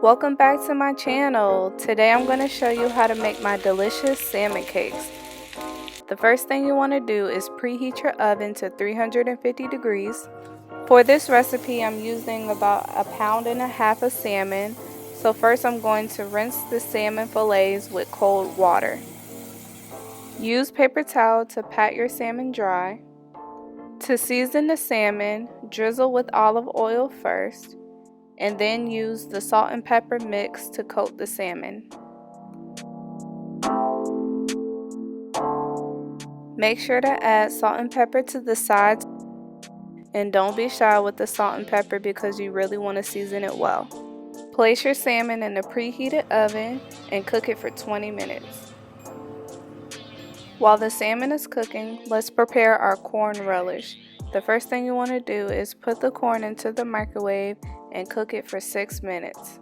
Welcome back to my channel. Today I'm going to show you how to make my delicious salmon cakes. The first thing you want to do is preheat your oven to 350 degrees. For this recipe I'm using about 1.5 pounds of salmon. So first I'm going to rinse the salmon fillets with cold water. Use paper towel to pat your salmon dry. To season the salmon, drizzle with olive oil first, and then use the salt and pepper mix to coat the salmon. Make sure to add salt and pepper to the sides, and don't be shy with the salt and pepper because you really want to season it well. Place your salmon in the preheated oven and cook it for 20 minutes. While the salmon is cooking, let's prepare our corn relish. The first thing you want to do is put the corn into the microwave and cook it for 6 minutes.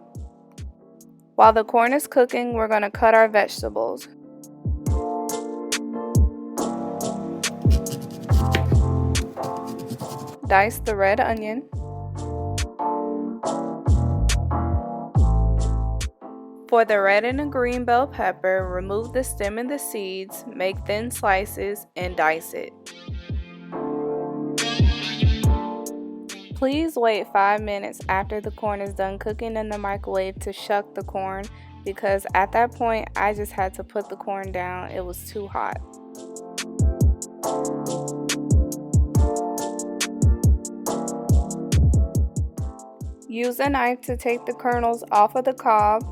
While the corn is cooking, we're going to cut our vegetables. Dice the red onion. For the red and the green bell pepper, remove the stem and the seeds, make thin slices, and dice it. Please wait 5 minutes after the corn is done cooking in the microwave to shuck the corn, because at that point I just had to put the corn down, it was too hot. Use a knife to take the kernels off of the cob.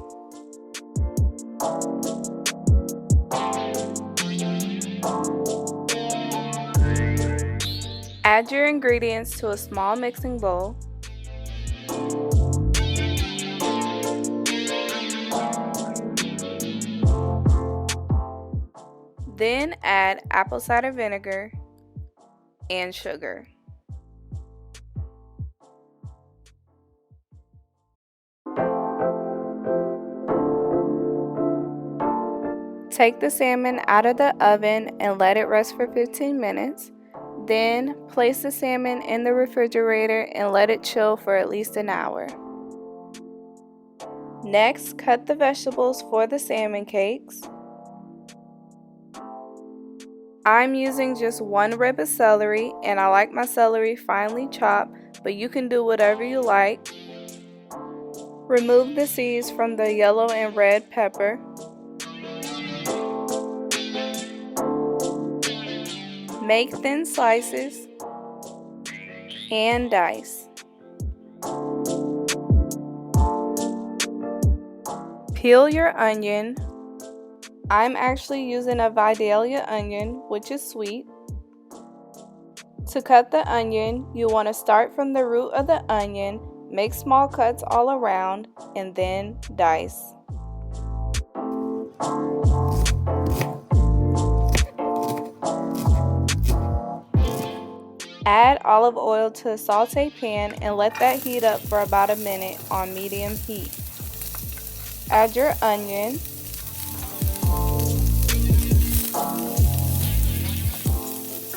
Add your ingredients to a small mixing bowl. Then add apple cider vinegar and sugar. Take the salmon out of the oven and let it rest for 15 minutes. Then place the salmon in the refrigerator and let it chill for at least an hour. Next, cut the vegetables for the salmon cakes. I'm using just 1 rib of celery, and I like my celery finely chopped, but you can do whatever you like. Remove the seeds from the yellow and red pepper. Make thin slices and dice. Peel your onion. I'm actually using a Vidalia onion, which is sweet. To cut the onion, you want to start from the root of the onion, make small cuts all around, and then dice. Add olive oil to a saute pan and let that heat up for about a minute on medium heat. Add your onion.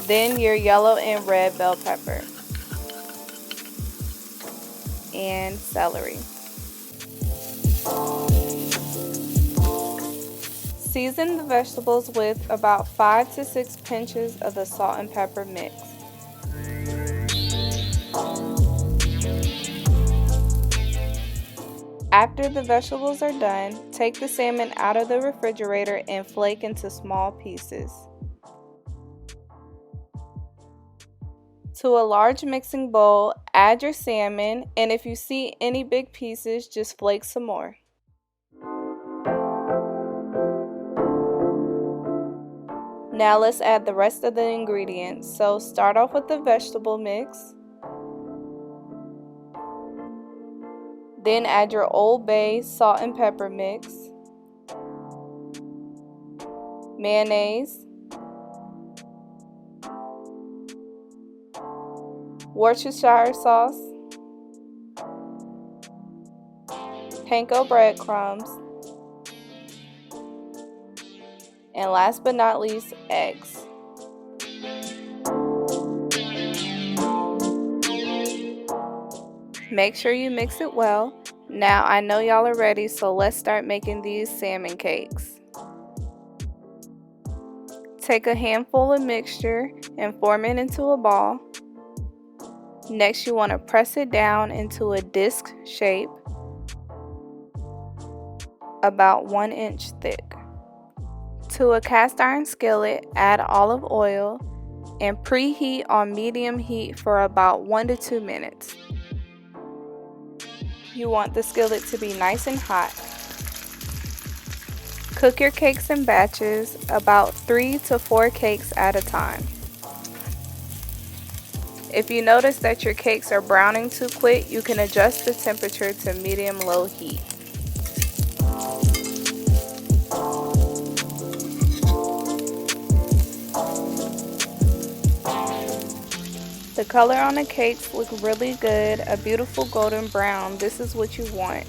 Then your yellow and red bell pepper. And celery. Season the vegetables with about 5 to 6 pinches of the salt and pepper mix. After the vegetables are done, take the salmon out of the refrigerator and flake into small pieces. To a large mixing bowl, add your salmon, and if you see any big pieces, just flake some more. Now let's add the rest of the ingredients. So start off with the vegetable mix. Then add your Old Bay salt and pepper mix, mayonnaise, Worcestershire sauce, Panko breadcrumbs, and last but not least, eggs. Make sure you mix it well Now I know y'all are ready, so let's start making these salmon cakes. Take a handful of mixture and form it into a ball. Next, you want to press it down into a disc shape, about 1 inch thick. To a cast iron skillet, add olive oil and preheat on medium heat for about 1 to 2 minutes. You want the skillet to be nice and hot. Cook your cakes in batches, about 3 to 4 cakes at a time. If you notice that your cakes are browning too quick, you can adjust the temperature to medium-low heat. The color on the cakes look really good, a beautiful golden brown. This is what you want.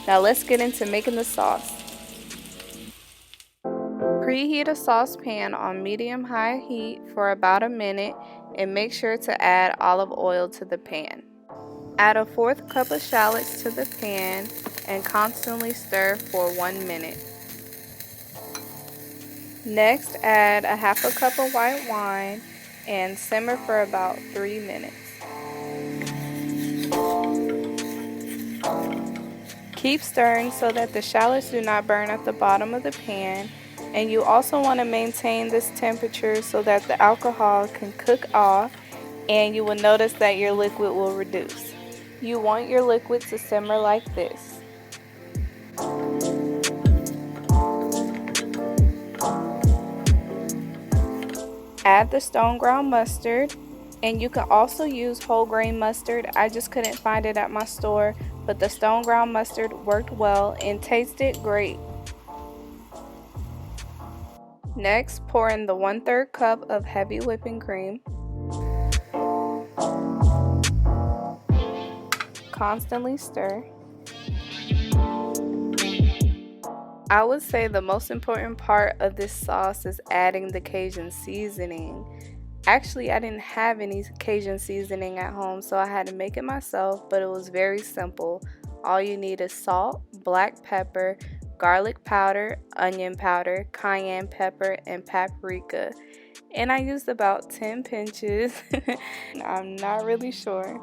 Now let's get into making the sauce. Preheat a saucepan on medium-high heat for about a minute and make sure to add olive oil to the pan. Add a 1/4 cup of shallots to the pan and constantly stir for 1 minute. Next, add a 1/2 cup of white wine and simmer for about 3 minutes. Keep stirring so that the shallots do not burn at the bottom of the pan, and you also want to maintain this temperature so that the alcohol can cook off and you will notice that your liquid will reduce. You want your liquid to simmer like this. Add the stone ground mustard, and you can also use whole grain mustard. I just couldn't find it at my store, but the stone ground mustard worked well and tasted great. Next, pour in the 1/3 cup of heavy whipping cream. Constantly stir. I would say the most important part of this sauce is adding the Cajun seasoning. Actually, I didn't have any Cajun seasoning at home, so I had to make it myself, but it was very simple. All you need is salt, black pepper, garlic powder, onion powder, cayenne pepper, and paprika. And I used about 10 pinches. I'm not really sure.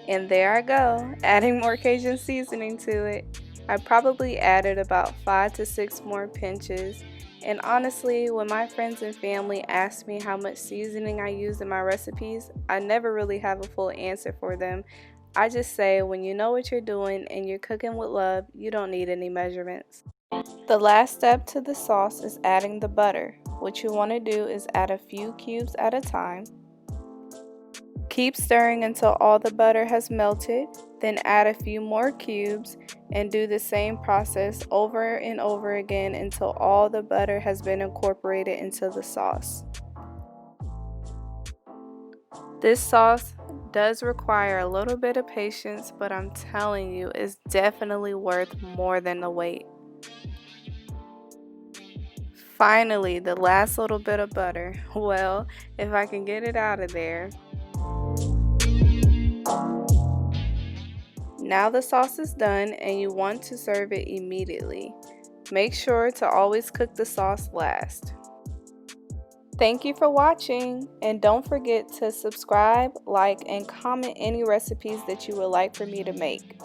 And there I go, adding more Cajun seasoning to it. I probably added about 5 to 6 more pinches. And honestly, when my friends and family ask me how much seasoning I use in my recipes, I never really have a full answer for them. I just say when you know what you're doing and you're cooking with love, you don't need any measurements. The last step to the sauce is adding the butter. What you want to do is add a few cubes at a time. Keep stirring until all the butter has melted, then add a few more cubes and do the same process over and over again until all the butter has been incorporated into the sauce. This sauce does require a little bit of patience, but I'm telling you, it's definitely worth more than the wait. Finally, the last little bit of butter. Well, if I can get it out of there. Now the sauce is done and you want to serve it immediately. Make sure to always cook the sauce last. Thank you for watching, and don't forget to subscribe, like, and comment any recipes that you would like for me to make.